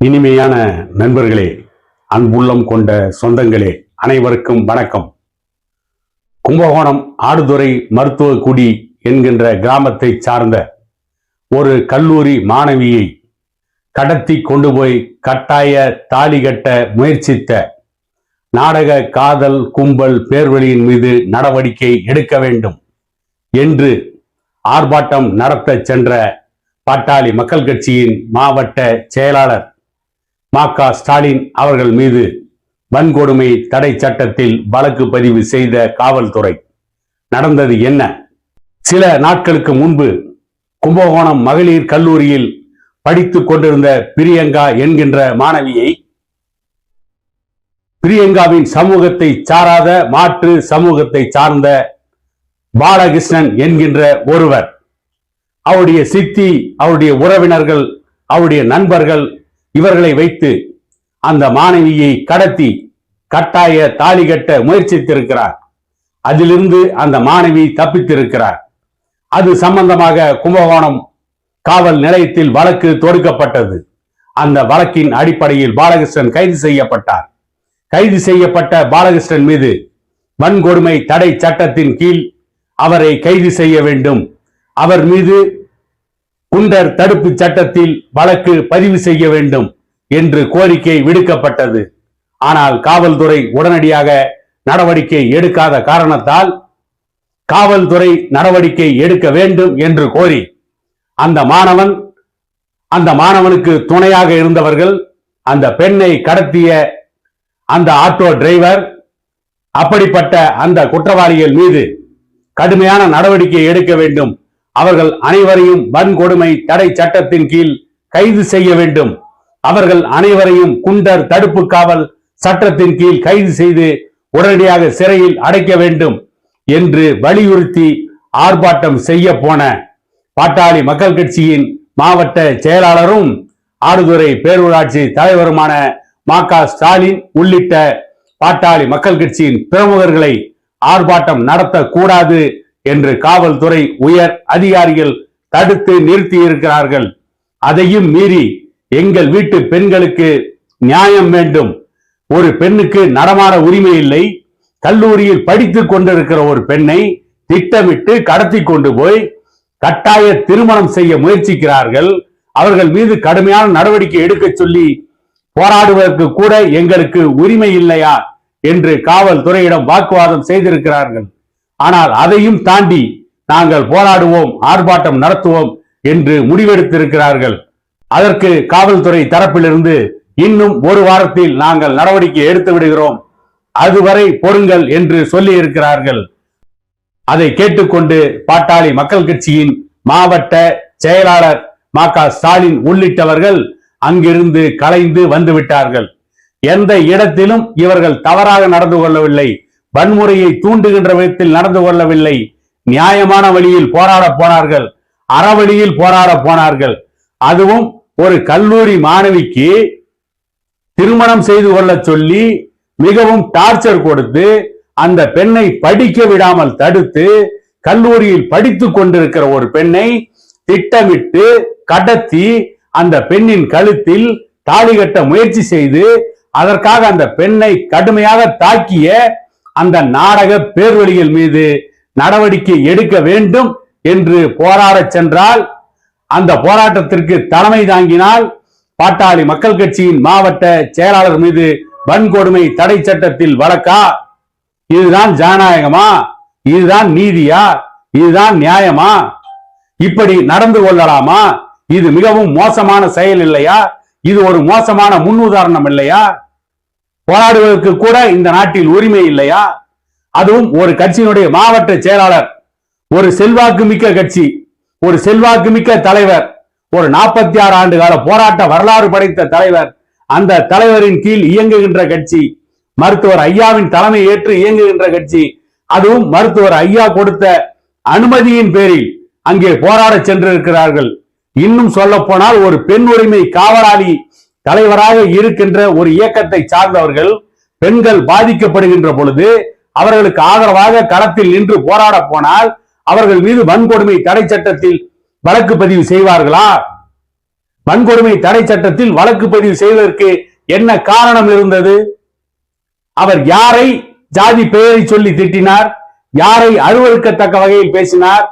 இனிமையான நண்பர்களே, அன்புள்ளம் கொண்ட சொந்தங்களே, அனைவருக்கும் வணக்கம். கும்பகோணம் ஆடுதுறை மருத்துவக்குடி என்கின்ற கிராமத்தை சார்ந்த ஒரு கல்லூரி மாணவியை கடத்தி கொண்டு போய் கட்டாய தாலி கட்ட முயற்சித்த நாடக காதல் கும்பல் பேர்வழியின் மீது நடவடிக்கை எடுக்க வேண்டும் என்று ஆர்ப்பாட்டம் நடத்த சென்ற பாட்டாளி மக்கள் கட்சியின் மாவட்ட செயலாளர் மா.க. ஸ்டாலின் அவர்கள் மீது வன்கொடுமை தடை சட்டத்தில் வழக்கு பதிவு செய்த காவல்துறை. நடந்தது என்ன? சில நாட்களுக்கு முன்பு கும்பகோணம் மகளிர் கல்லூரியில் படித்துக் கொண்டிருந்த பிரியங்கா என்கின்ற மாணவியை பிரியங்காவின் சமூகத்தை சாராத மாற்று சமூகத்தை சார்ந்த பாலகிருஷ்ணன் என்கின்ற ஒருவர், அவருடைய சித்தி, அவருடைய உறவினர்கள், அவருடைய நண்பர்கள் இவர்களை வைத்து அந்த மாணவியை கடத்தி கட்டாய தாலி கட்ட முயற்சித்திருக்கிறார். அதிலிருந்து அந்த மாணவி தப்பித்திருக்கிறார். அது சம்பந்தமாக கும்பகோணம் காவல் நிலையத்தில் வழக்கு தொடுக்கப்பட்டது. அந்த வழக்கின் அடிப்படையில் பாலகிருஷ்ணன் கைது செய்யப்பட்டார். கைது செய்யப்பட்ட பாலகிருஷ்ணன் மீது வன்கொடுமை தடை சட்டத்தின் கீழ் அவரை கைது செய்ய வேண்டும், அவர் மீது குண்டர் தடுப்பு சட்டத்தில் வழக்கு பதிவு செய்ய வேண்டும் என்று கோரிக்கை விடுக்கப்பட்டது. ஆனால் காவல்துறை உடனடியாக நடவடிக்கை எடுக்காத காரணத்தால் காவல்துறை நடவடிக்கை எடுக்க வேண்டும் என்று கோரி அந்த மாணவனுக்கு துணையாக இருந்தவர்கள், அந்த பெண்ணை கடத்திய அந்த ஆட்டோ டிரைவர், அப்படிப்பட்ட அந்த குற்றவாளிகள் மீது கடுமையான நடவடிக்கை எடுக்க வேண்டும், அவர்கள் அனைவரையும் வன்கொடுமை தடை சட்டத்தின் கீழ் கைது செய்ய வேண்டும், அவர்கள் அனைவரையும் குண்டர் தடுப்பு காவல் சட்டத்தின் கீழ் கைது செய்து உடனடியாக சிறையில் அடைக்க வேண்டும் என்று வலியுறுத்தி ஆர்ப்பாட்டம் செய்ய போன பாட்டாளி மக்கள் கட்சியின் மாவட்ட செயலாளரும் ஆடுதுறை பேரூராட்சி தலைவருமான மா.க. ஸ்டாலின் உள்ளிட்ட பாட்டாளி மக்கள் கட்சியின் பிரமுகர்களை ஆர்ப்பாட்டம் நடத்தக்கூடாது என்று காவல்துறை உயர் அதிகாரிகள் தடுத்து நிறுத்தி இருக்கிறார்கள். அதையும் மீறி எங்கள் வீட்டு பெண்களுக்கு நியாயம் வேண்டும், ஒரு பெண்ணுக்கு நடமாட உரிமை இல்லை, கல்லூரியில் படித்துக் கொண்டிருக்கிற ஒரு பெண்ணை திட்டமிட்டு கடத்தி கொண்டு போய் கட்டாய திருமணம் செய்ய முயற்சிக்கிறார்கள், அவர்கள் மீது கடுமையான நடவடிக்கை எடுக்க சொல்லி போராடுவதற்கு கூட எங்களுக்கு உரிமை இல்லையா என்று காவல்துறையிடம் வாக்குவாதம் செய்திருக்கிறார்கள். ஆனால் அதையும் தாண்டி நாங்கள் போராடுவோம், ஆர்ப்பாட்டம் நடத்துவோம் என்று முடிவெடுத்திருக்கிறார்கள். அதற்கு காவல்துறை தரப்பிலிருந்து இன்னும் ஒரு வாரத்தில் நாங்கள் நடவடிக்கை எடுத்து விடுகிறோம், அதுவரை பொறுங்கள் என்று சொல்லி இருக்கிறார்கள். அதை கேட்டுக்கொண்டு பாட்டாளி மக்கள் கட்சியின் மாவட்ட செயலாளர் மா.க. ஸ்டாலின் உள்ளிட்டவர்கள் அங்கிருந்து கலைந்து வந்து விட்டார்கள். எந்த இடத்திலும் இவர்கள் தவறாக நடந்து கொள்ளவில்லை, வன்முறையை தூண்டுகின்ற விதத்தில் நடந்து கொள்ளவில்லை, நியாயமான வழியில் போராட போனார்கள், அறவழியில் போராட போனார்கள். அதுவும் ஒரு கல்லூரி மாணவிக்கு திருமணம் செய்து கொள்ள சொல்லி மிகவும் டார்ச்சர் கொடுத்து அந்த பெண்ணை படிக்க விடாமல் தடுத்து கல்லூரியில் படித்துக் கொண்டிருக்கிற ஒரு பெண்ணை திட்டமிட்டு கடத்தி அந்த பெண்ணின் கழுத்தில் தாலி கட்ட முயற்சி செய்து அதற்காக அந்த பெண்ணை கடுமையாக தாக்கிய அந்த நாடக பேர்வழிகள் மீது நடவடிக்கை எடுக்க வேண்டும் என்று போராட சென்றால், அந்த போராட்டத்திற்கு தலைமை தாங்கினால் பாட்டாளி மக்கள் கட்சியின் மாவட்ட செயலாளர் மீது வன்கொடுமை தடை சட்டத்தில் வழக்கா? இதுதான் ஜனநாயகமா? இதுதான் நீதியா? இதுதான் நியாயமா? இப்படி நடந்து கொள்ளலாமா? இது மிகவும் மோசமான செயல் இல்லையா? இது ஒரு மோசமான முன்னுதாரணம் இல்லையா? போராடுவதற்கு கூட இந்த நாட்டில் உரிமை இல்லையா? அதுவும் ஒரு கட்சியினுடைய மாவட்ட செயலாளர், ஒரு செல்வாக்கு மிக்க கட்சி, ஒரு செல்வாக்கு மிக்க தலைவர், ஒரு 46 ஆண்டு கால போராட்ட வரலாறு படைத்த தலைவர், அந்த தலைவரின் கீழ் இயங்குகின்ற கட்சி, மருத்துவர் ஐயாவின் தலைமை ஏற்று இயங்குகின்ற கட்சி, அதுவும் மருத்துவர் ஐயா கொடுத்த அனுமதியின் பேரில் அங்கே போராட சென்றிருக்கிறார்கள். இன்னும் சொல்ல போனால் ஒரு பெண் உரிமை காவலாளி தலைவராக இருக்கின்ற ஒரு இயக்கத்தை சார்ந்தவர்கள் பெண்கள் பாதிக்கப்படுகின்ற பொழுது அவர்களுக்கு ஆதரவாக களத்தில் நின்று போராட போனால் அவர்கள் மீது வன்கொடுமை தடை சட்டத்தில் வழக்கு பதிவு செய்வார்களா? வன்கொடுமை தடை சட்டத்தில் வழக்கு பதிவு செய்வதற்கு என்ன காரணம் இருந்தது? அவர் யாரை ஜாதி பெயரை சொல்லி திட்டினார்? யாரை அருவருக்கத்தக்க வகையில் பேசினார்?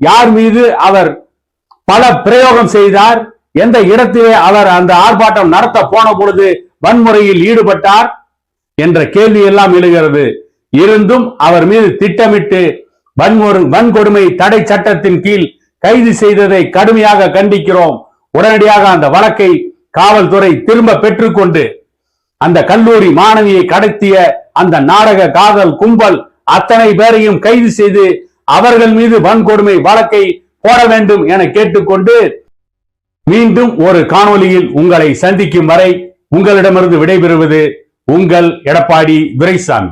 யார் மீது அவர் பல பிரயோகம் செய்தார்? எந்த இடத்திலே அவர் அந்த ஆர்ப்பாட்டம் நடத்த போன பொழுது வன்முறையில் ஈடுபட்டார் என்ற கேள்வி எல்லாம் எழுகிறது. இருந்தும் அவர் மீது திட்டமிட்டு வன்கொடுமை தடை சட்டத்தின் கீழ் கைது செய்ததை கடுமையாக கண்டிக்கிறோம். உடனடியாக அந்த வழக்கை காவல்துறை திரும்ப பெற்றுக்கொண்டு அந்த கல்லூரி மாணவியை கடத்திய அந்த நாடக காதல் கும்பல் அத்தனை பேரையும் கைது செய்து அவர்கள் மீது வன்கொடுமை வழக்கை போட வேண்டும் என கேட்டுக்கொண்டு மீண்டும் ஒரு காணொளியில் உங்களை சந்திக்கும் வரை உங்களிடமிருந்து விடைபெறுவது உங்கள் எடப்பாடி துரைசாமி.